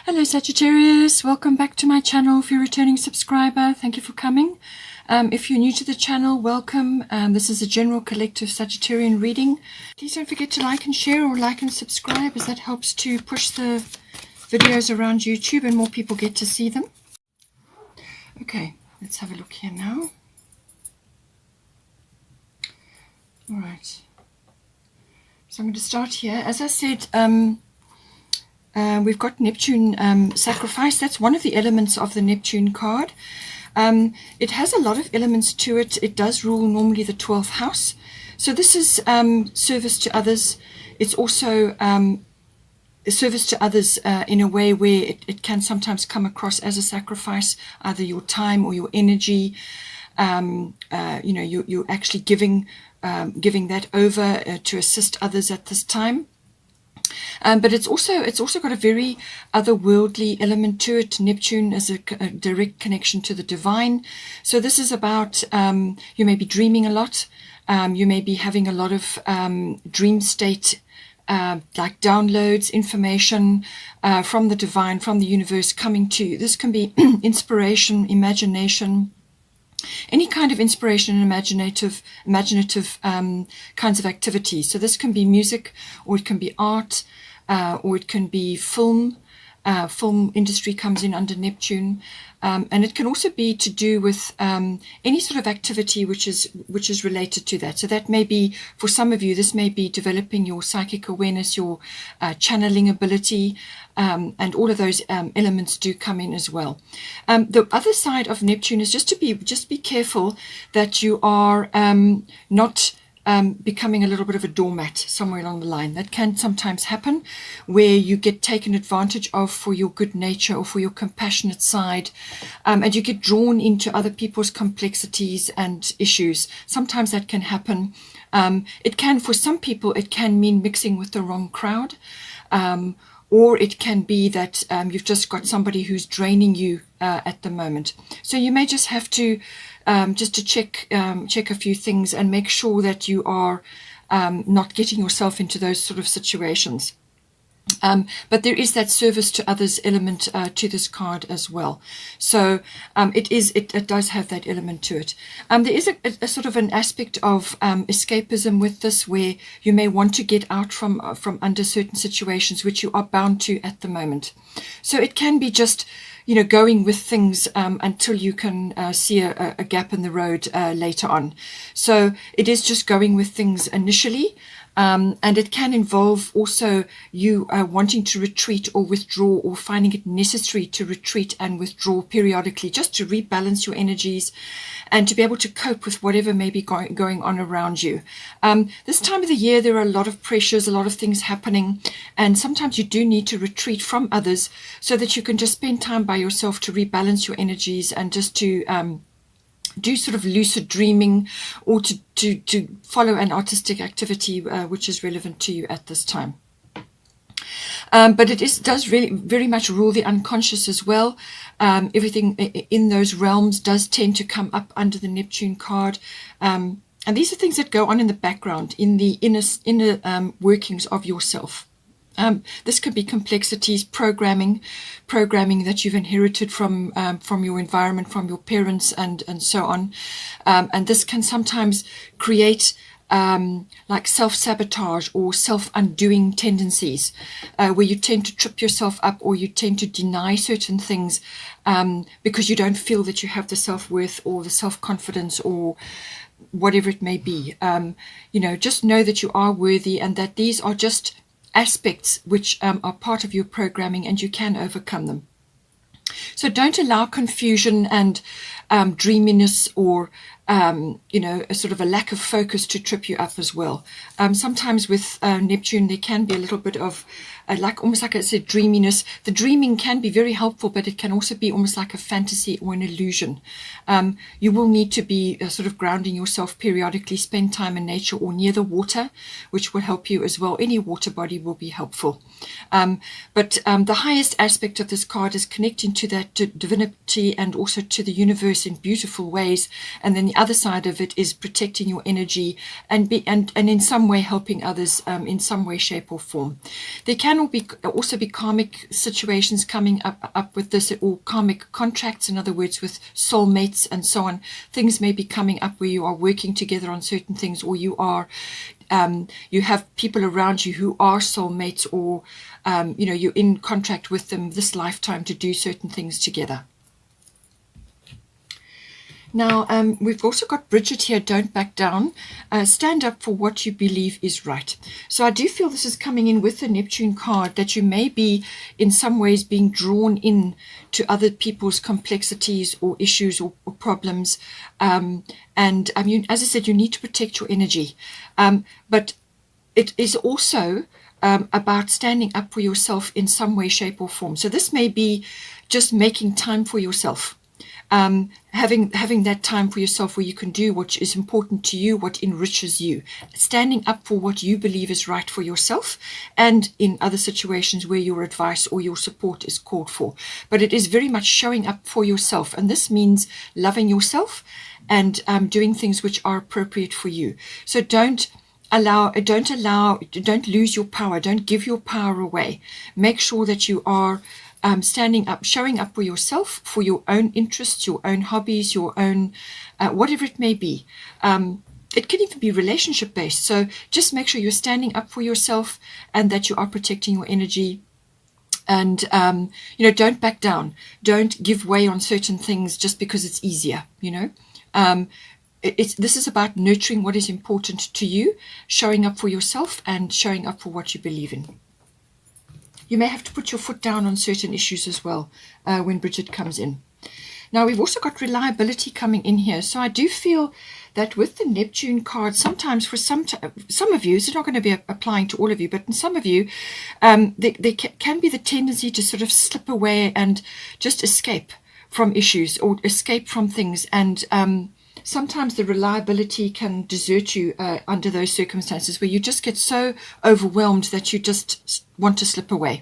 Hello Sagittarius, welcome back to my channel. If you're a returning subscriber, thank you for coming. If you're new to the channel, welcome. This is a general collective Sagittarian reading. Please don't forget to like and share, or like and subscribe, as that helps to push the videos around YouTube and more people get to see them. Okay, let's have a look here now. Alright, so I'm going to start here. As I said, we've got Neptune sacrifice. That's one of the elements of the Neptune card. It has a lot of elements to it. It does rule normally the 12th house. So this is service to others. It's also service to others in a way where it can sometimes come across as a sacrifice, either your time or your energy. You're actually giving that over to assist others at this time. But it's also got a very otherworldly element to it. Neptune is a direct connection to the divine. So this is about you may be dreaming a lot. You may be having a lot of dream state, like downloads, information from the divine, from the universe coming to you. This can be inspiration, imagination, any kind of inspiration and imaginative kinds of activities. So this can be music, or it can be art, or it can be film. Film industry comes in under Neptune, and it can also be to do with any sort of activity which is related to that. So that may be, for some of you, this may be developing your psychic awareness, your channeling ability, and all of those elements do come in as well. The other side of Neptune is just be careful that you are not becoming a little bit of a doormat somewhere along the line. That can sometimes happen, where you get taken advantage of for your good nature or for your compassionate side, and you get drawn into other people's complexities and issues. Sometimes that can happen. It can, for some people, it can mean mixing with the wrong crowd, or it can be that you've just got somebody who's draining you at the moment. So you may just have to check a few things and make sure that you are not getting yourself into those sort of situations. But there is that service to others element to this card as well. So it does have that element to it. There is a sort of an aspect of escapism with this, where you may want to get out from under certain situations which you are bound to at the moment. So it can be just, going with things until you can see a gap in the road later on. So it is just going with things initially. And it can involve also you wanting to retreat or withdraw, or finding it necessary to retreat and withdraw periodically, just to rebalance your energies and to be able to cope with whatever may be going on around you. This time of the year, there are a lot of pressures, a lot of things happening, and sometimes you do need to retreat from others so that you can just spend time by yourself to rebalance your energies, and just to do sort of lucid dreaming, or to follow an artistic activity which is relevant to you at this time. But it does really very much rule the unconscious as well. Everything in those realms does tend to come up under the Neptune card. And these are things that go on in the background, in the inner workings of yourself. This could be complexities, programming that you've inherited from your environment, from your parents, and so on. And this can sometimes create like self-sabotage or self-undoing tendencies, where you tend to trip yourself up, or you tend to deny certain things because you don't feel that you have the self-worth or the self-confidence, or whatever it may be. Just know that you are worthy, and that these are just aspects which are part of your programming, and you can overcome them. So don't allow confusion and dreaminess, or a sort of a lack of focus to trip you up as well. Sometimes with Neptune, there can be a little bit of almost like I said, dreaminess. The dreaming can be very helpful, but it can also be almost like a fantasy or an illusion. You will need to be sort of grounding yourself periodically. Spend time in nature or near the water, which will help you as well. Any water body will be helpful. But the highest aspect of this card is connecting to that divinity, and also to the universe Sagittarius in beautiful ways, and then the other side of it is protecting your energy and in some way helping others in some way, shape or form. There can also be karmic situations coming up with this, or karmic contracts, in other words with soulmates and so on. Things may be coming up where you are working together on certain things, or you have people around you who are soulmates, or you're in contract with them this lifetime to do certain things together. Now, we've also got Bridget here. Don't back down. Stand up for what you believe is right. So I do feel this is coming in with the Neptune card, that you may be in some ways being drawn in to other people's complexities or issues or problems. And I mean, as I said, you need to protect your energy. But it is also about standing up for yourself in some way, shape or form. So this may be just making time for yourself. Having that time for yourself where you can do what is important to you, what enriches you, standing up for what you believe is right for yourself, and in other situations where your advice or your support is called for. But it is very much showing up for yourself, and this means loving yourself and doing things which are appropriate for you. So don't lose your power. Don't give your power away. Make sure that you are standing up, showing up for yourself, for your own interests, your own hobbies, your own, whatever it may be. It can even be relationship based. So just make sure you're standing up for yourself and that you are protecting your energy. And, don't back down. Don't give way on certain things just because it's easier, This is about nurturing what is important to you, showing up for yourself and showing up for what you believe in. You may have to put your foot down on certain issues as well when Bridget comes in. Now, we've also got reliability coming in here. So I do feel that with the Neptune card, sometimes for some of you, it's not going to be applying to all of you, but in some of you, there can be the tendency to sort of slip away and just escape from issues or escape from things. And sometimes the reliability can desert you under those circumstances where you just get so overwhelmed that you just want to slip away.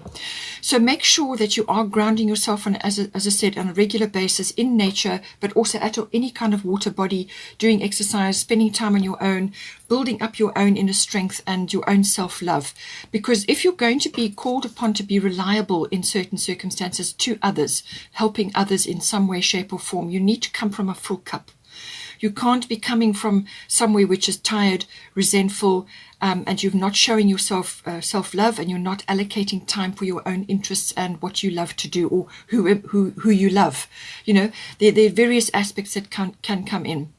So make sure that you are grounding yourself, as I said, on a regular basis in nature, but also at any kind of water body, doing exercise, spending time on your own, building up your own inner strength and your own self-love. Because if you're going to be called upon to be reliable in certain circumstances to others, helping others in some way, shape or form, you need to come from a full cup. You can't be coming from somewhere which is tired, resentful, and you're not showing yourself self-love, and you're not allocating time for your own interests and what you love to do, or who you love. There are various aspects that can come in.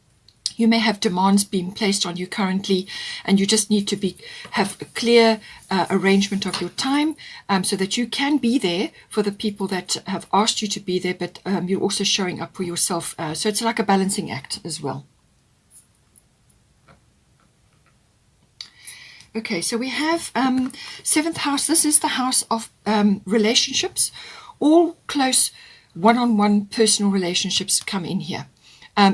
You may have demands being placed on you currently, and you just need to have a clear arrangement of your time so that you can be there for the people that have asked you to be there, but you're also showing up for yourself. So it's like a balancing act as well. Okay, so we have 7th house. This is the house of relationships. All close one-on-one personal relationships come in here.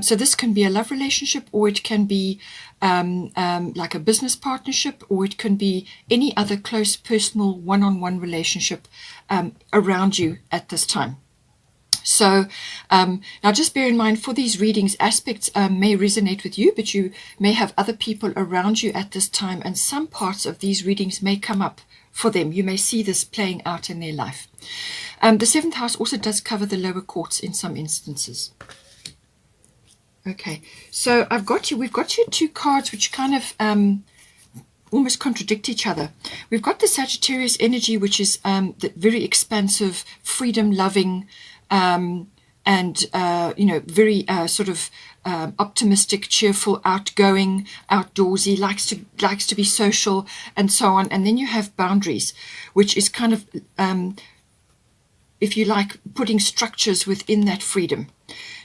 So this can be a love relationship, or it can be like a business partnership, or it can be any other close personal one-on-one relationship around you at this time. So now just bear in mind, for these readings, aspects may resonate with you, but you may have other people around you at this time, and some parts of these readings may come up for them. You may see this playing out in their life. The 7th house also does cover the lower courts in some instances. Okay, so we've got you 2 cards which kind of almost contradict each other. We've got the Sagittarius energy, which is the very expansive, freedom-loving, and very sort of optimistic, cheerful, outgoing, outdoorsy, likes to be social, and so on. And then you have boundaries, which is kind of, if you like, putting structures within that freedom.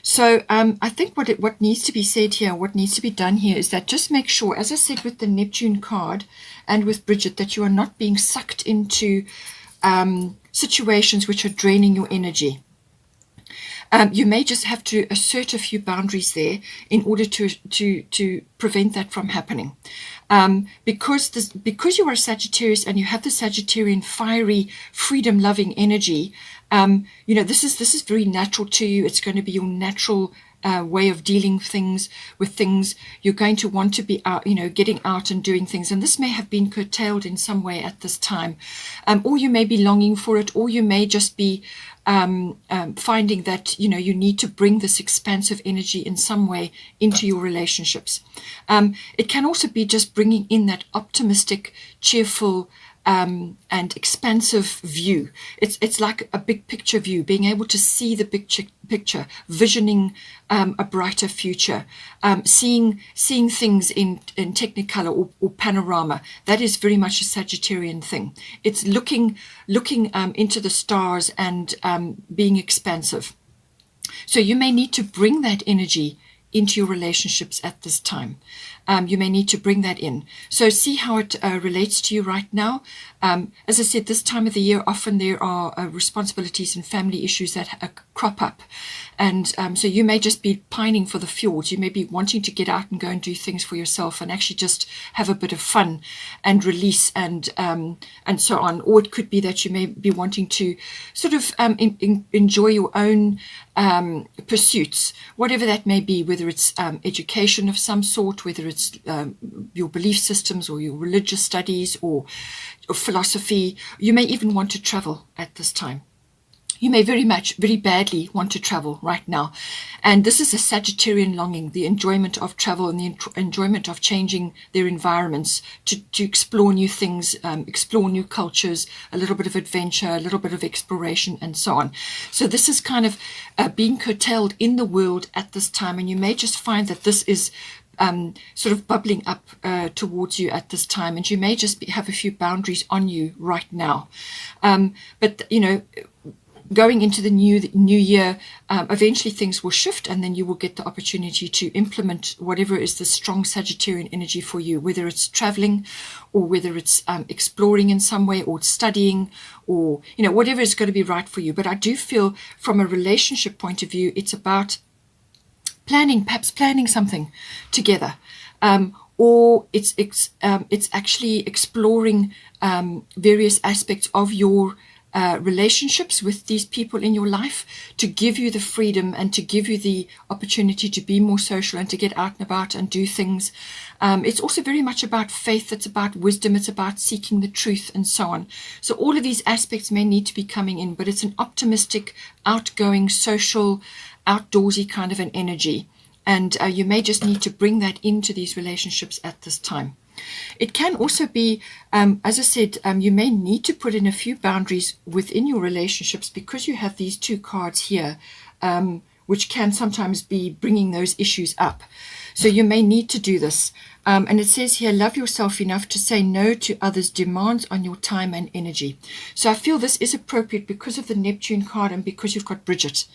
So I think what needs to be said here, what needs to be done here, is that just make sure, as I said with the Neptune card and with Bridget, that you are not being sucked into situations which are draining your energy. You may just have to assert a few boundaries there in order to prevent that from happening. Because you are a Sagittarius and you have the Sagittarian fiery, freedom-loving energy, this is very natural to you. It's going to be your natural way of dealing with things. You're going to want to be out, getting out and doing things. And this may have been curtailed in some way at this time. Or you may be longing for it, or you may just be finding that, you need to bring this expansive energy in some way into your relationships. It can also be just bringing in that optimistic, cheerful, and expansive view. It's like a big picture view, being able to see the picture, visioning a brighter future, seeing things in technicolor or panorama. That is very much a Sagittarian thing. It's looking into the stars and being expansive. So you may need to bring that energy into your relationships at this time. You may need to bring that in. So see how it relates to you right now. As I said, this time of the year, often there are responsibilities and family issues that crop up. And so you may just be pining for the fjords. You may be wanting to get out and go and do things for yourself and actually just have a bit of fun and release and so on. Or it could be that you may be wanting to sort of enjoy your own pursuits, whatever that may be, whether it's education of some sort, whether it's your belief systems or your religious studies or philosophy. You may even want to travel at this time. You may very badly want to travel right now. And this is a Sagittarian longing, the enjoyment of travel and the enjoyment of changing their environments to explore new things, explore new cultures, a little bit of adventure, a little bit of exploration, and so on. So this is kind of being curtailed in the world at this time. And you may just find that this is sort of bubbling up towards you at this time. And you may just have a few boundaries on you right now. But, going into the new year, eventually things will shift, and then you will get the opportunity to implement whatever is the strong Sagittarian energy for you, whether it's traveling or whether it's exploring in some way or studying or, whatever is going to be right for you. But I do feel from a relationship point of view, it's about perhaps planning something together. Or it's actually exploring various aspects of your relationships with these people in your life to give you the freedom and to give you the opportunity to be more social and to get out and about and do things. It's also very much about faith. It's about wisdom. It's about seeking the truth and so on. So all of these aspects may need to be coming in, but it's an optimistic, outgoing, social, outdoorsy kind of an energy. And you may just need to bring that into these relationships at this time. It can also be, as I said, you may need to put in a few boundaries within your relationships because you have these two cards here, which can sometimes be bringing those issues up. So you may need to do this. And it says here, love yourself enough to say no to others' demands on your time and energy. So I feel this is appropriate because of the Neptune card and because you've got Bridget.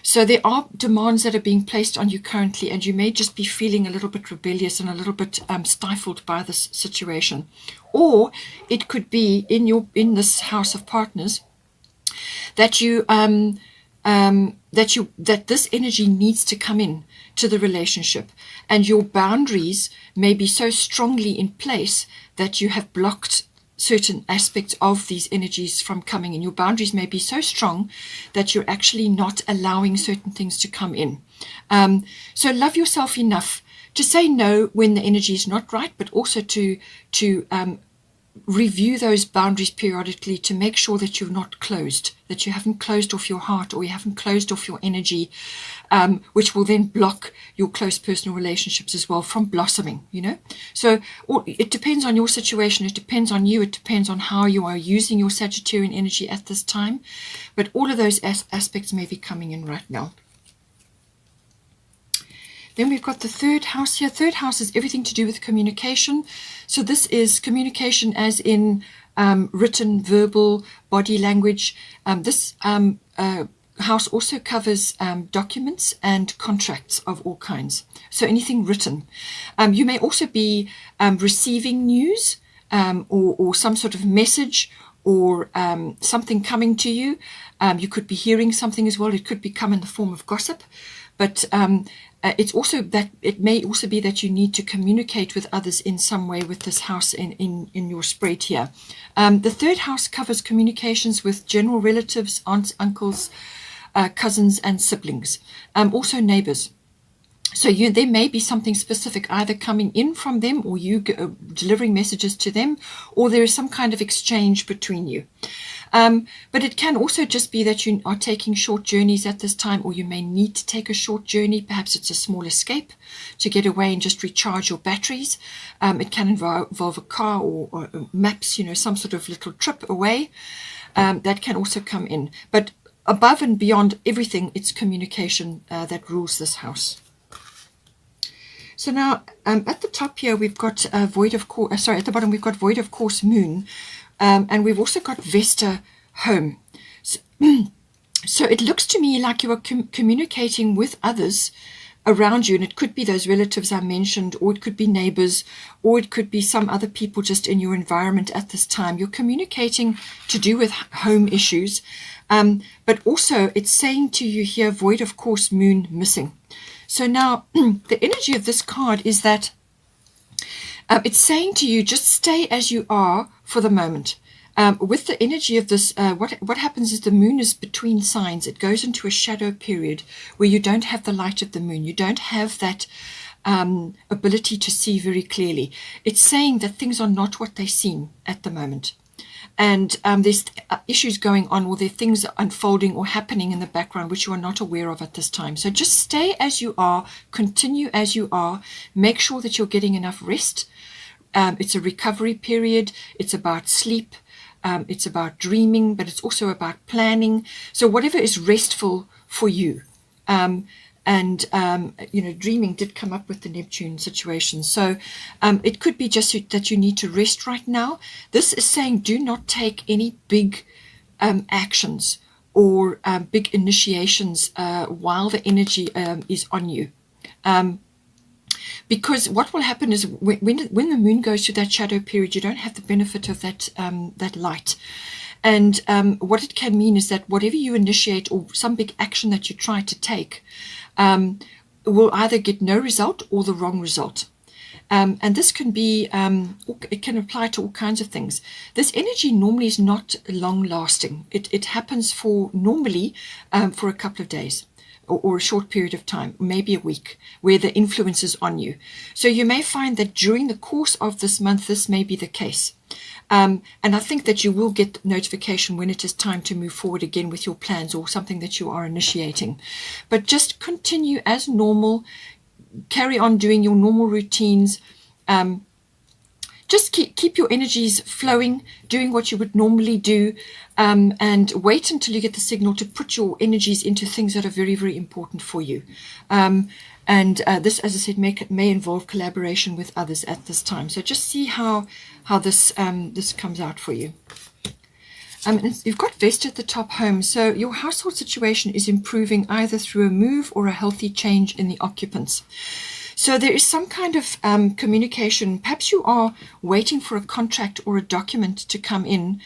So there are demands that are being placed on you currently, and you may just be feeling a little bit rebellious and a little bit stifled by this situation. Or it could be in this house of partners that that this energy needs to come in to the relationship, and your boundaries may be so strongly in place that you have blocked certain aspects of these energies from coming in. Your boundaries may be so strong that you're actually not allowing certain things to come in. So love yourself enough to say no when the energy is not right, but also to review those boundaries periodically to make sure that you're not closed, that you haven't closed off your heart or you haven't closed off your energy, which will then block your close personal relationships as well from blossoming, So it depends on your situation, it depends on you, it depends on how you are using your Sagittarian energy at this time. But all of those aspects may be coming in right now. Then we've got the third house here. Third house is everything to do with communication. So this is communication as in written, verbal, body language. This house also covers documents and contracts of all kinds. So anything written. You may also be receiving news or some sort of message or something coming to you. You could be hearing something as well. It could become in the form of gossip. But it's also that it may also be that you need to communicate with others in some way with this house in your spread here. The third house covers communications with general relatives, aunts, uncles, cousins, and siblings. Also neighbors. So there may be something specific either coming in from them, or you delivering messages to them, or there is some kind of exchange between you. But it can also just be that you are taking short journeys at this time, or you may need to take a short journey. Perhaps it's a small escape to get away and just recharge your batteries. It can involve a car or maps, some sort of little trip away. That can also come in. But above and beyond everything, it's communication that rules this house. So now, at the top here, we've got at the bottom, we've got void of course moon, and we've also got Vesta home. So it looks to me like you are communicating with others around you, and it could be those relatives I mentioned, or it could be neighbors, or it could be some other people just in your environment at this time. You're communicating to do with home issues, but also it's saying to you here, void of course moon missing. So now the energy of this card is that it's saying to you, just stay as you are for the moment. With the energy of this, what happens is the moon is between signs. It goes into a shadow period where you don't have the light of the moon. You don't have that ability to see very clearly. It's saying that things are not what they seem at the moment. And there's issues going on, or there are things unfolding or happening in the background which you are not aware of at this time. So just stay as you are, continue as you are, make sure that you're getting enough rest. It's a recovery period. It's about sleep. It's about dreaming, but it's also about planning. So whatever is restful for you. Dreaming did come up with the Neptune situation. So it could be just that you need to rest right now. This is saying do not take any big actions or big initiations while the energy is on you. Because what will happen is when the moon goes through that shadow period, you don't have the benefit of that light. And what it can mean is that whatever you initiate or some big action that you try to take will either get no result or the wrong result. And this can be, it can apply to all kinds of things. This energy normally is not long lasting. It happens normally for a couple of days. Or a short period of time, maybe a week, where the influence is on you. So you may find that during the course of this month, this may be the case. And I think that you will get notification when it is time to move forward again with your plans or something that you are initiating. But just continue as normal, carry on doing your normal routines. Just keep your energies flowing, doing what you would normally do, and wait until you get the signal to put your energies into things that are very, very important for you. This, as I said, may involve collaboration with others at this time. So just see how this comes out for you. You've got Vesta at the top home, so your household situation is improving either through a move or a healthy change in the occupants. So there is some kind of communication. Perhaps you are waiting for a contract or a document to come in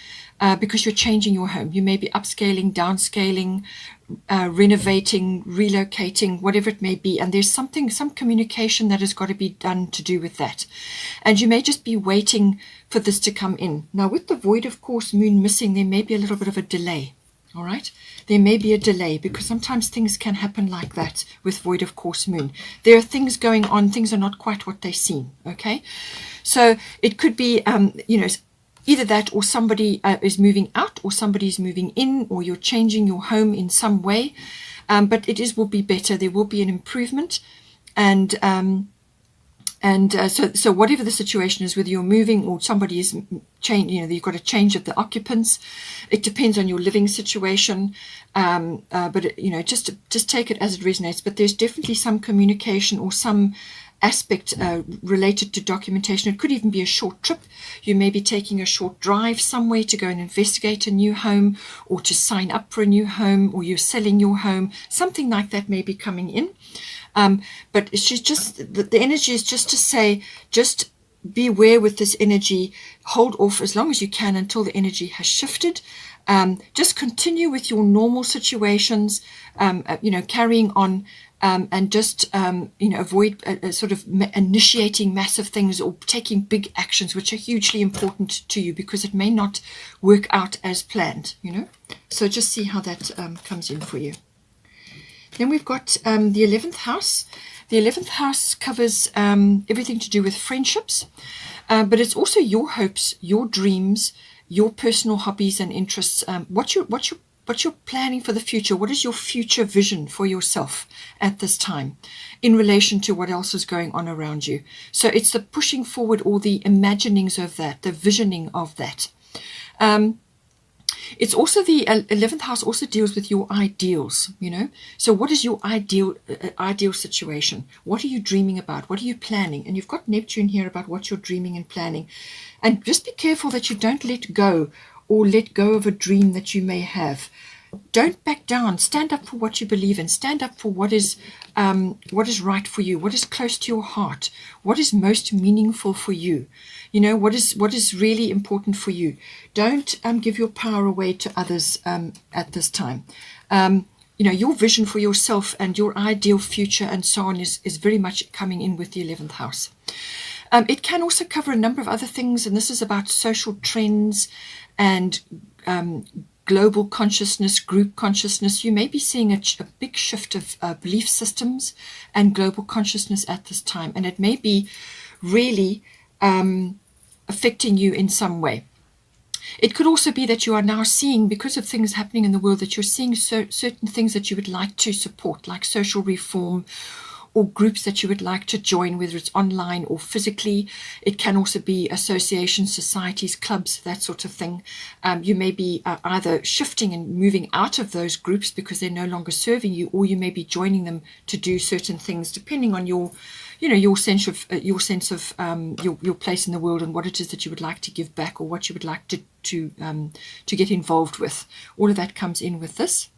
because you're changing your home. You may be upscaling, downscaling, renovating, relocating, whatever it may be. And there's some communication that has got to be done to do with that. And you may just be waiting for this to come in. Now, with the void of course moon missing, there may be a little bit of a delay. All right, there may be a delay because sometimes things can happen like that with void of course moon. There are things going on, things are not quite what they seem. Okay, so it could be, either that or somebody is moving out or somebody is moving in, or you're changing your home in some way. But will be better. There will be an improvement, so whatever the situation is, whether you're moving or somebody is changing, you've got a change of the occupants. It depends on your living situation, just take it as it resonates. But there's definitely some communication or some aspect related to documentation. It could even be a short trip. You may be taking a short drive somewhere to go and investigate a new home, or to sign up for a new home, or you're selling your home. Something like that may be coming in. But she's just, the energy is just to say, just be aware with this energy, hold off as long as you can until the energy has shifted. Just continue with your normal situations, carrying on, and just, avoid sort of initiating massive things or taking big actions, which are hugely important to you because it may not work out as planned, So just see how that comes in for you. Then we've got the 11th house, The 11th house covers everything to do with friendships, but it's also your hopes, your dreams, your personal hobbies and interests. What you're planning for the future. What is your future vision for yourself at this time in relation to what else is going on around you? So it's the pushing forward, or the imaginings of that, the visioning of that. It's also the 11th house also deals with your ideals, you know. So what is your ideal situation? What are you dreaming about? What are you planning? And you've got Neptune here about what you're dreaming and planning. And just be careful that you don't let go of a dream that you may have. Don't back down. Stand up for what you believe in. Stand up for what is right for you, what is close to your heart, what is most meaningful for you. You know, what is really important for you. Don't give your power away to others at this time. You know, your vision for yourself and your ideal future and so on is very much coming in with the 11th house. It can also cover a number of other things, and this is about social trends and global consciousness, group consciousness. You may be seeing a big shift of belief systems and global consciousness at this time, and it may be really affecting you in some way. It could also be that you are now seeing, because of things happening in the world, that you're seeing certain things that you would like to support, like social reform, or groups that you would like to join, whether it's online or physically. It can also be associations, societies, clubs, that sort of thing. You may be either shifting and moving out of those groups because they're no longer serving you, or you may be joining them to do certain things, depending on your sense of your place in the world and what it is that you would like to give back, or what you would like to get involved with. All of that comes in with this.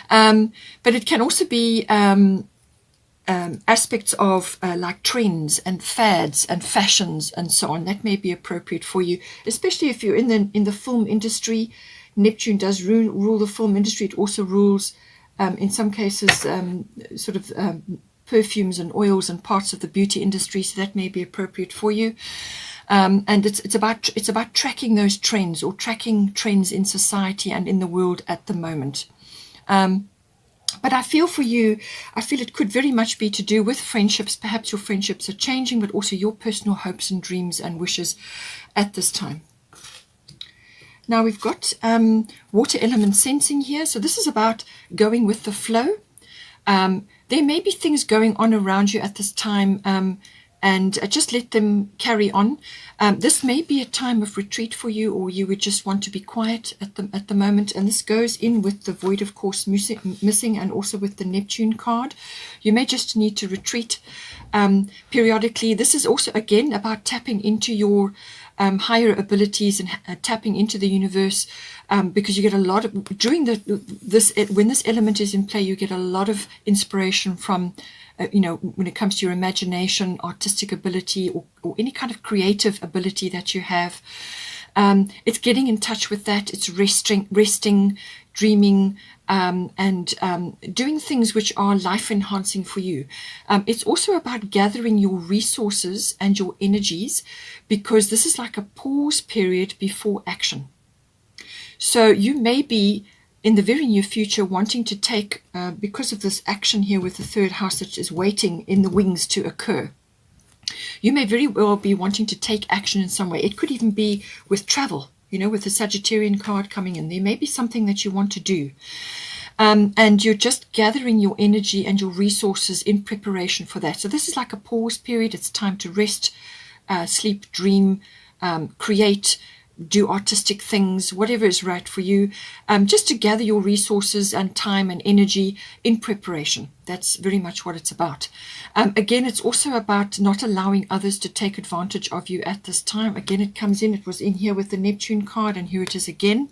But it can also be aspects of like trends and fads and fashions and so on. That may be appropriate for you, especially if you're in the film industry. Neptune does rule the film industry. It also rules, in some cases, perfumes and oils and parts of the beauty industry. So that may be appropriate for you. And it's about tracking those trends, or tracking trends in society and in the world at the moment. But I feel for you, I feel it could very much be to do with friendships. Perhaps your friendships are changing, but also your personal hopes and dreams and wishes at this time. Now we've got water element sensing here. So this is about going with the flow. There may be things going on around you at this time, and just let them carry on. This may be a time of retreat for you, or you would just want to be quiet at the moment. And this goes in with the void, of course, missing, and also with the Neptune card. You may just need to retreat periodically. This is also, again, about tapping into your higher abilities and tapping into the universe, because you get a lot of, when this element is in play, you get a lot of inspiration from when it comes to your imagination, artistic ability, or any kind of creative ability that you have. It's getting in touch with that. It's resting, dreaming, and doing things which are life-enhancing for you. It's also about gathering your resources and your energies, because this is like a pause period before action. So you may be in the very near future wanting to take, because of this action here with the third house that is waiting in the wings to occur, you may very well be wanting to take action in some way. It could even be with travel, with the Sagittarian card coming in. There may be something that you want to do. And you're just gathering your energy and your resources in preparation for that. So this is like a pause period. It's time to rest, sleep, dream, create, do artistic things, whatever is right for you, just to gather your resources and time and energy in preparation. That's very much what it's about. Again, it's also about not allowing others to take advantage of you at this time. Again, it comes in, it was in here with the Neptune card, and here it is again.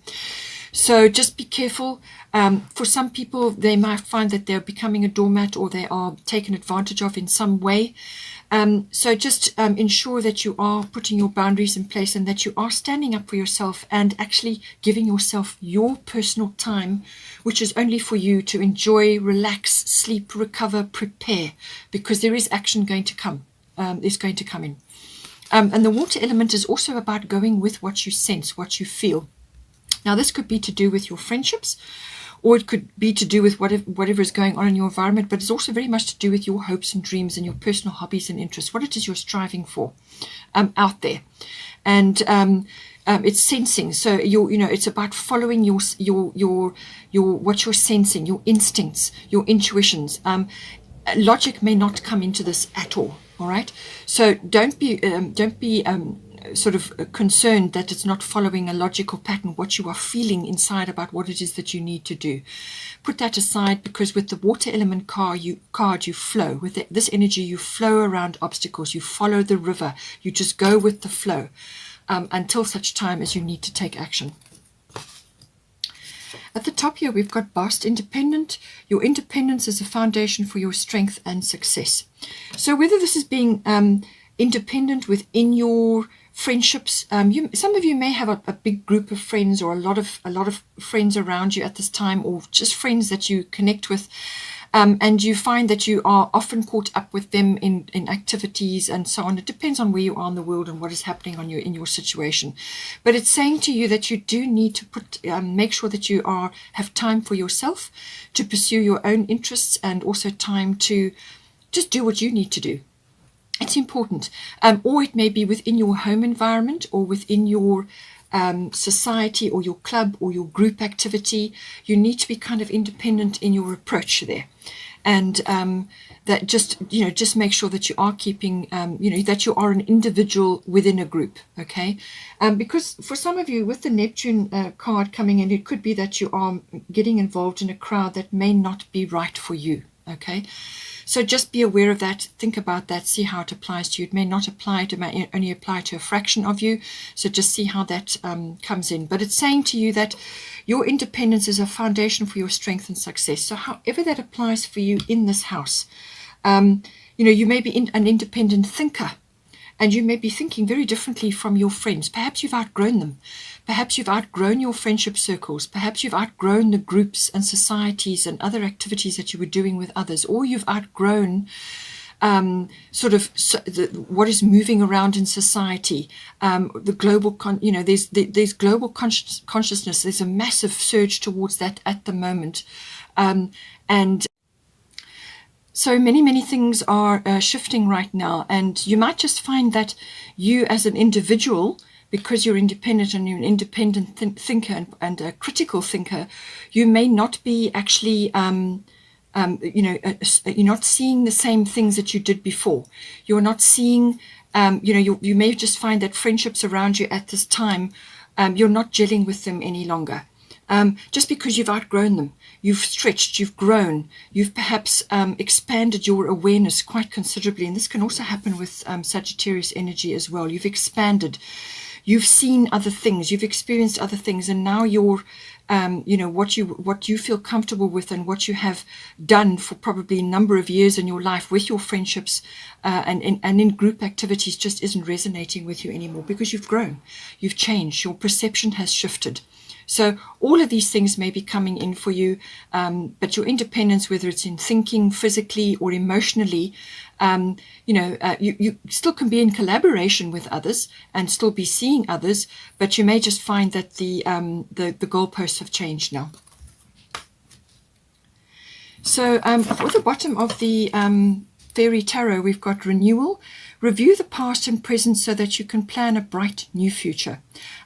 So just be careful. For some people, they might find that they're becoming a doormat, or they are taken advantage of in some way. So just ensure that you are putting your boundaries in place, and that you are standing up for yourself and actually giving yourself your personal time, which is only for you to enjoy, relax, sleep, recover, prepare, because there is action going to come, is going to come in. And the water element is also about going with what you sense, what you feel. Now, this could be to do with your friendships, or it could be to do with whatever is going on in your environment, but it's also very much to do with your hopes and dreams and your personal hobbies and interests, what it is you're striving for out there. And it's sensing. So it's about following your what you're sensing, your instincts, your intuitions. Logic may not come into this at all. All right. So don't be sort of concerned that it's not following a logical pattern, what you are feeling inside about what it is that you need to do. Put that aside, because with the water element card, you flow. With this energy, you flow around obstacles. You follow the river. You just go with the flow until such time as you need to take action. At the top here, we've got Bast Independent. Your independence is a foundation for your strength and success. So whether this is being independent within your friendships, some of you may have a big group of friends, or a lot of friends around you at this time, or just friends that you connect with, and you find that you are often caught up with them in activities and so on. It depends on where you are in the world and what is happening in your situation. But it's saying to you that you do need to make sure that you have time for yourself to pursue your own interests, and also time to just do what you need to do. It's important. Or it may be within your home environment, or within your society, or your club, or your group activity. You need to be kind of independent in your approach there. And that just make sure that you are keeping, that you are an individual within a group, okay? Because for some of you, with the Neptune card coming in, it could be that you are getting involved in a crowd that may not be right for you, okay? So just be aware of that. Think about that. See how it applies to you. It may not apply. It may only apply to a fraction of you. So just see how that comes in. But it's saying to you that your independence is a foundation for your strength and success. So however that applies for you in this house, you may be an independent thinker, and you may be thinking very differently from your friends. Perhaps you've outgrown them. Perhaps you've outgrown your friendship circles. Perhaps you've outgrown the groups and societies and other activities that you were doing with others. Or you've outgrown what is moving around in society. The global, there's global consciousness. There's a massive surge towards that at the moment. And so many things are shifting right now. And you might just find that you as an individual, because you're independent and you're an independent thinker and a critical thinker, you may not be actually, you're not seeing the same things that you did before. You're not seeing, you may just find that friendships around you at this time, you're not gelling with them any longer. Just because you've outgrown them. You've stretched, you've grown, you've perhaps expanded your awareness quite considerably. And this can also happen with Sagittarius energy as well. You've expanded. You've seen other things, you've experienced other things, and now you're, what you feel comfortable with and what you have done for probably a number of years in your life with your friendships and in group activities just isn't resonating with you anymore, because you've grown, you've changed, your perception has shifted. So all of these things may be coming in for you, but your independence, whether it's in thinking, physically or emotionally, you still can be in collaboration with others and still be seeing others, but you may just find that the goalposts have changed now. So for the bottom of the Fairy Tarot, we've got renewal. Review the past and present so that you can plan a bright new future.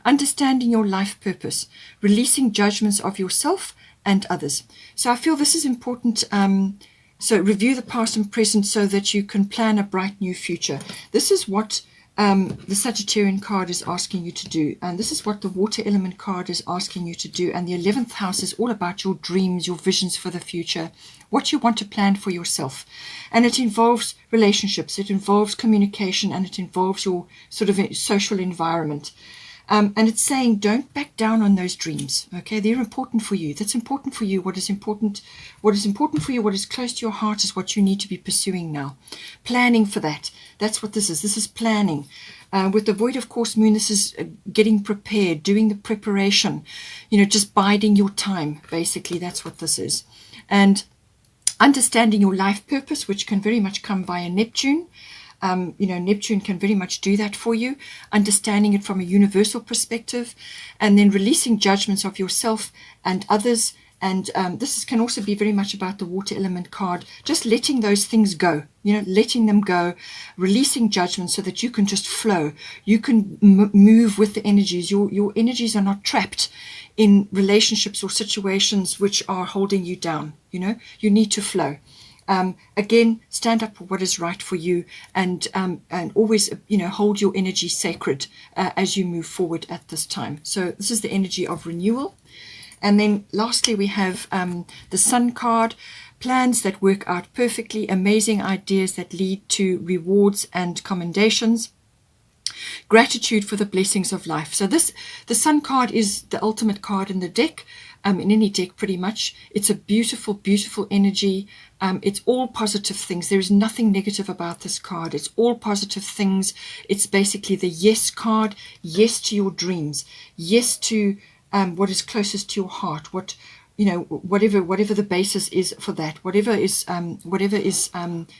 Understanding your life purpose. Releasing judgments of yourself and others. So I feel this is important. So review the past and present so that you can plan a bright new future. This is what the Sagittarian card is asking you to do. And this is what the water element card is asking you to do. And the 11th house is all about your dreams, your visions for the future, what you want to plan for yourself. And it involves relationships, it involves communication, and it involves your sort of social environment. And it's saying don't back down on those dreams. Okay, they're important for you. That's important for you. What is important for you, what is close to your heart, is what you need to be pursuing now. Planning for that. That's what this is. This is planning. With the void of course moon, this is getting prepared, doing the preparation, just biding your time. Basically, that's what this is. And understanding your life purpose, which can very much come via Neptune. Neptune can very much do that for you, understanding it from a universal perspective, and then releasing judgments of yourself and others, And can also be very much about the water element card, just letting those things go, letting them go, releasing judgment so that you can just flow. You can move with the energies. Your energies are not trapped in relationships or situations which are holding you down. You need to flow. Again, stand up for what is right for you, and always, hold your energy sacred as you move forward at this time. So this is the energy of renewal. And then lastly, we have the Sun card, plans that work out perfectly, amazing ideas that lead to rewards and commendations, gratitude for the blessings of life. So the Sun card is the ultimate card in the deck, in any deck pretty much. It's a beautiful, beautiful energy. It's all positive things. There is nothing negative about this card. It's all positive things. It's basically the yes card. Yes to your dreams. Yes to what is closest to your heart, whatever the basis is for that, whatever is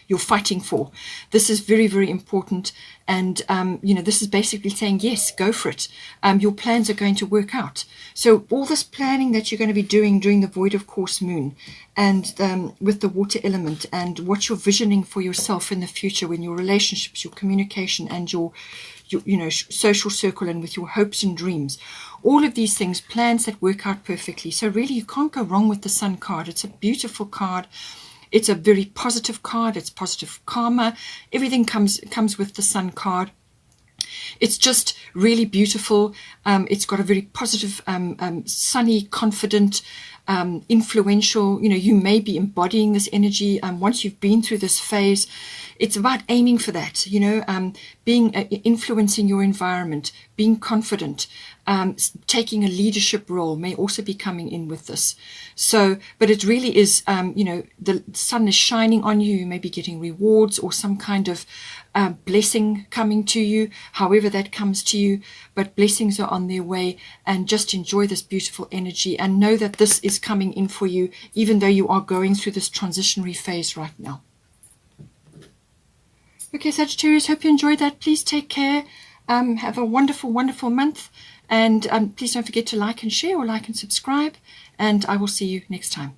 you're fighting for. This is very, very important. And this is basically saying, yes, go for it. Your plans are going to work out. So all this planning that you're going to be doing during the void of course moon, and with the water element, and what you're visioning for yourself in the future, in your relationships, your communication, and your social circle, and with your hopes and dreams, all of these things, plans that work out perfectly. So really, you can't go wrong with the Sun card. It's a beautiful card. It's a very positive card. It's positive karma. Everything comes with the Sun card. It's just really beautiful. It's got a very positive, sunny, confident, influential, you may be embodying this energy. Once you've been through this phase, it's about aiming for that, being influencing your environment, being confident, taking a leadership role may also be coming in with this. So, but it really is, the sun is shining on you. You may be getting rewards or some kind of blessing coming to you, however that comes to you, but blessings are on their way. And just enjoy this beautiful energy and know that this is coming in for you, even though you are going through this transitionary phase right now. Okay, Sagittarius, hope you enjoyed that. Please take care. Have a wonderful, wonderful month. And please don't forget to like and share, or like and subscribe. And I will see you next time.